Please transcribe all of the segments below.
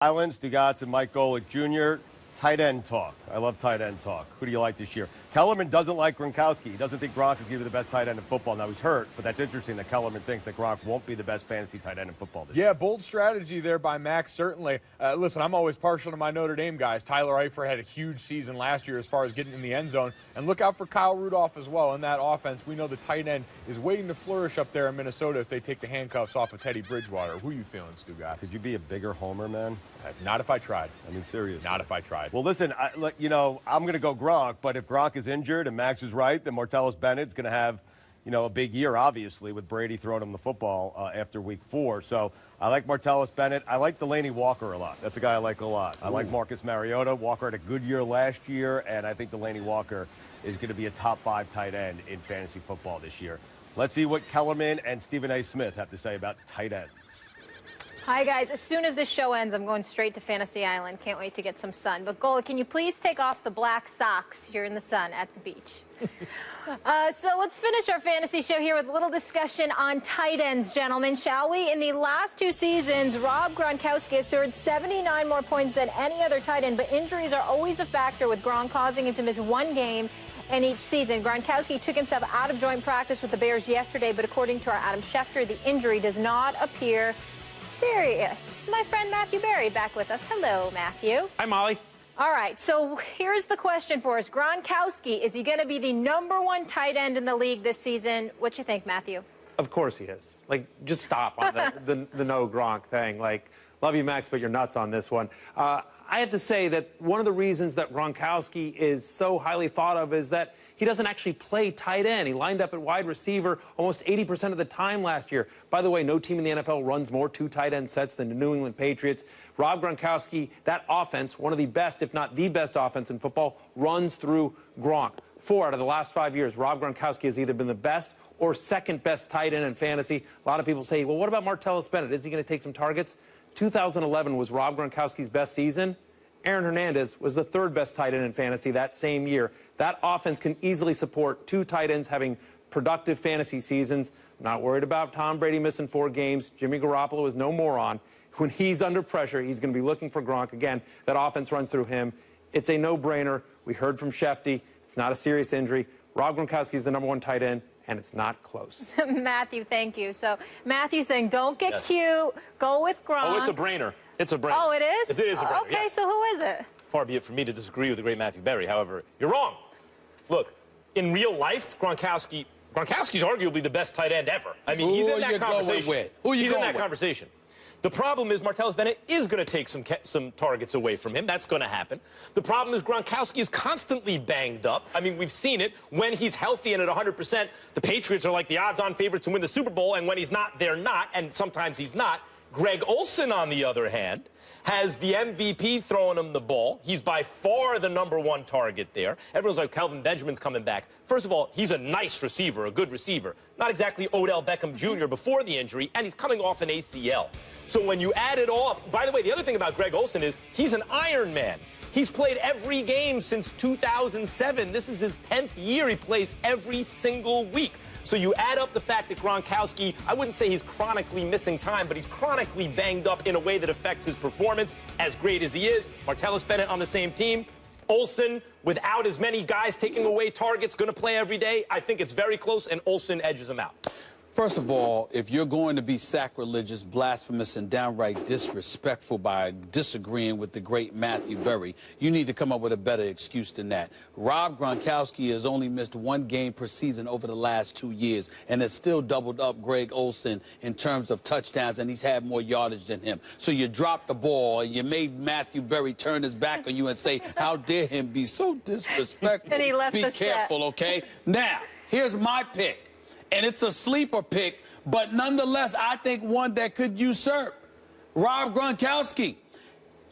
Island, Stugotz, and Mike Golick Jr. Tight end talk. I love tight end talk. Who do you like this year? Kellerman doesn't like Gronkowski. He doesn't think Gronk is going to be the best tight end in football. Now, he's hurt, but that's interesting that Kellerman thinks that Gronk won't be the best fantasy tight end in football this year. Yeah, bold strategy there by Max, certainly. Listen, I'm always partial to my Notre Dame guys. Tyler Eifert had a huge season last year as far as getting in the end zone. And look out for Kyle Rudolph as well in that offense. We know the tight end is waiting to flourish up there in Minnesota if they take the handcuffs off of Teddy Bridgewater. Who are you feeling, Stugotz? Could you be a bigger homer, man? Not if I tried. I mean, seriously. Not if I tried. Well, listen, I'm going to go Gronk, but if Gronk is injured and Max is right, then Martellus Bennett's going to have, a big year, obviously, with Brady throwing him the football after week 4. So I like Martellus Bennett. I like Delaney Walker a lot. That's a guy I like a lot. I like Marcus Mariota. Walker had a good year last year, and I think Delaney Walker is going to be a top 5 tight end in fantasy football this year. Let's see what Kellerman and Stephen A. Smith have to say about tight ends. Hi, guys. As soon as this show ends, I'm going straight to Fantasy Island. Can't wait to get some sun. But, Gola, can you please take off the black socks? You're in the sun at the beach. So let's finish our fantasy show here with a little discussion on tight ends, gentlemen, shall we? In the last 2 seasons, Rob Gronkowski has scored 79 more points than any other tight end, but injuries are always a factor, with Gronk causing him to miss 1 game in each season. Gronkowski took himself out of joint practice with the Bears yesterday, but according to our Adam Schefter, the injury does not appear serious. My friend Matthew Berry back with us. Hello, Matthew. Hi, Molly. All right, so here's the question for us. Gronkowski, is he going to be the #1 tight end in the league this season? What you think, Matthew? Of course he is. Just stop on the no Gronk thing. Love you, Max, but you're nuts on this one. I have to say that one of the reasons that Gronkowski is so highly thought of is that he doesn't actually play tight end. He lined up at wide receiver almost 80% of the time last year. By the way, no team in the NFL runs more 2 tight end sets than the New England Patriots. Rob Gronkowski, that offense, one of the best, if not the best offense in football, runs through Gronk. 4 out of the last 5 years, Rob Gronkowski has either been the best or second best tight end in fantasy. A lot of people say, well, what about Martellus Bennett? Is he going to take some targets? 2011 was Rob Gronkowski's best season. Aaron Hernandez was the 3rd best tight end in fantasy that same year. That offense can easily support 2 tight ends having productive fantasy seasons. I'm not worried about Tom Brady missing 4 games. Jimmy Garoppolo is no moron. When he's under pressure, he's going to be looking for Gronk. Again, that offense runs through him. It's a no-brainer. We heard from Shefty. It's not a serious injury. Rob Gronkowski is the #1 tight end, and it's not close. Matthew, thank you. So Matthew's saying, don't get cute. Go with Gronk. Oh, it's a brainer. It's a brainer. Oh, it is? It is a brainer, Okay, yes. so who is it? Far be it from me to disagree with the great Matthew Berry. However, you're wrong. Look, in real life, Gronkowski's arguably the best tight end ever. I mean, he's in that conversation. He's in that conversation. The problem is Martellus Bennett is going to take some targets away from him. That's going to happen. The problem is Gronkowski is constantly banged up. I mean, we've seen it. When he's healthy and at 100%, the Patriots are like the odds-on favorites to win the Super Bowl, and when he's not, they're not, and sometimes he's not. Greg Olsen, on the other hand, has the MVP throwing him the ball. He's by far the #1 target there. Everyone's like, Kelvin Benjamin's coming back. First of all, he's a nice receiver, a good receiver. Not exactly Odell Beckham Jr. before the injury, and he's coming off an ACL. So when you add it all up, by the way, the other thing about Greg Olsen is he's an Iron Man. He's played every game since 2007. This is his 10th year. He plays every single week. So you add up the fact that Gronkowski, I wouldn't say he's chronically missing time, but he's chronically banged up in a way that affects his performance, as great as he is. Martellus Bennett on the same team. Olsen, without as many guys taking away targets, going to play every day. I think it's very close, and Olsen edges him out. First of all, if you're going to be sacrilegious, blasphemous, and downright disrespectful by disagreeing with the great Matthew Berry, you need to come up with a better excuse than that. Rob Gronkowski has only missed 1 game per season over the last 2 years and has still doubled up Greg Olsen in terms of touchdowns, and he's had more yardage than him. So you dropped the ball, and you made Matthew Berry turn his back on you and say, how dare him be so disrespectful. And he left Be the careful, set. okay? Now, here's my pick. And it's a sleeper pick, but nonetheless, I think one that could usurp Rob Gronkowski.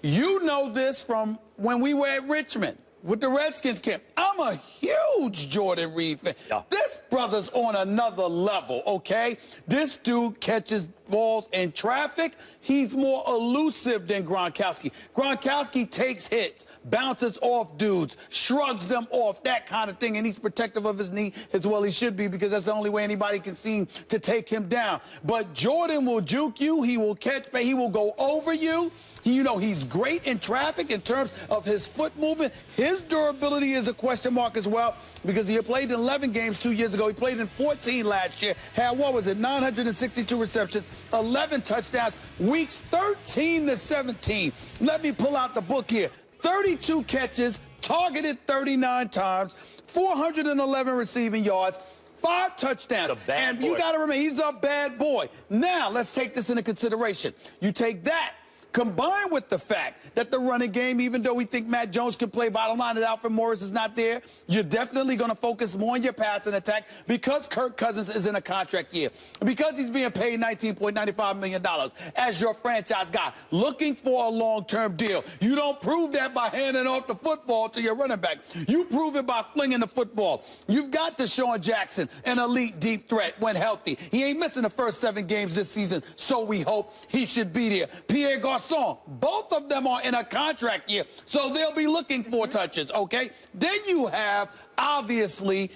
You know this from when we were at Richmond with the Redskins camp. I'm a huge Jordan Reed fan. Yeah. This brother's on another level, okay? This dude catches balls in traffic. He's more elusive than Gronkowski. Gronkowski takes hits, bounces off dudes, shrugs them off, that kind of thing, and he's protective of his knee as well he should be, because that's the only way anybody can seem to take him down. But Jordan will juke you. He will catch, he will go over you. He's great in traffic in terms of his foot movement. His durability is a question mark as well, because he had played in 11 games 2 years ago. He played in 14 last year. Had, 962 receptions, 11 touchdowns, weeks 13 to 17. Let me pull out the book here. 32 catches, targeted 39 times, 411 receiving yards, 5 touchdowns. And you got to remember, he's a bad boy. Now, let's take this into consideration. You take that, combined with the fact that the running game, even though we think Matt Jones can play, bottom line is Alfred Morris is not there, you're definitely going to focus more on your passing attack because Kirk Cousins is in a contract year, because he's being paid $19.95 million as your franchise guy, looking for a long-term deal. You don't prove that by handing off the football to your running back. You prove it by flinging the football. You've got Deshaun Jackson, an elite deep threat when healthy. He ain't missing the first 7 games this season, so we hope he should be there. Pierre Garçon, both of them are in a contract year, so they'll be looking for touches, okay? Then you have, obviously,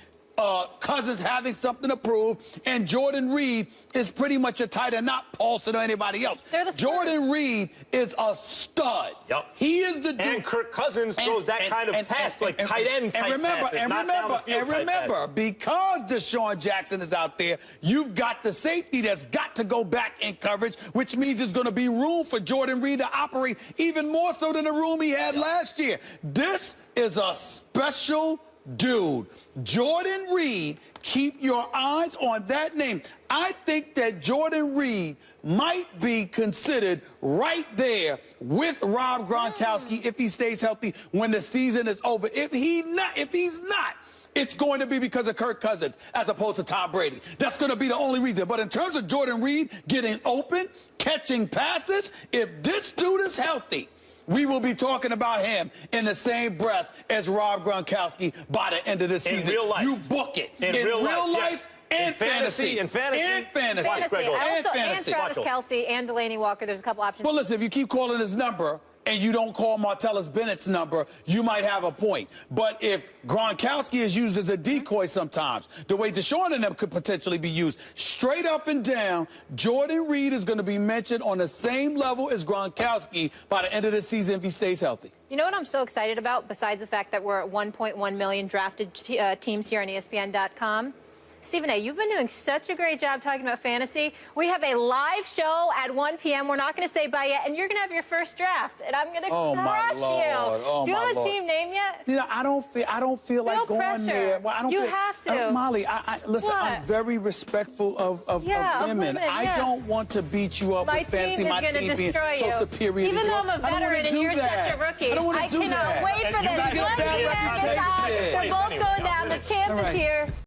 Cousins having something to prove, and Jordan Reed is pretty much a tight end, not Paulson or anybody else. Jordan Reed is a stud. Yep. He is the dude. And Kirk Cousins throws that kind of pass, like tight end type passes, not down the field type passes. Because Deshaun Jackson is out there, you've got the safety that's got to go back in coverage, which means there's going to be room for Jordan Reed to operate even more so than the room he had last year. This is a special dude. Jordan Reed, keep your eyes on that name. I think that Jordan Reed might be considered right there with Rob Gronkowski if he stays healthy when the season is over. If he's not, it's going to be because of Kirk Cousins as opposed to Tom Brady. That's going to be the only reason. But in terms of Jordan Reed getting open, catching passes, if this dude is healthy, we will be talking about him in the same breath as Rob Gronkowski by the end of the season. In real life. You book it. In real life, yes. And fantasy. And fantasy. And fantasy. And fantasy. Travis Kelce and Delaney Walker. There's a couple options. Well, listen, if you keep calling his number and you don't call Martellus Bennett's number, you might have a point. But if Gronkowski is used as a decoy sometimes, the way Deshaun and them could potentially be used, straight up and down, Jordan Reed is going to be mentioned on the same level as Gronkowski by the end of the season if he stays healthy. You know what I'm so excited about, besides the fact that we're at 1.1 million drafted teams here on ESPN.com? Stephen A., you've been doing such a great job talking about fantasy. We have a live show at 1 p.m. We're not going to say bye yet, and you're going to have your first draft, and I'm going to crush you. Do you have a team name yet? I don't feel like going there. Well, I don't have to. Molly, listen, I'm very respectful of women. I don't want to beat you up with fantasy. My team being so superior. Even though I'm a veteran and you're such a rookie, I cannot wait for this. 1 p.m. They're both going down. The champ is here.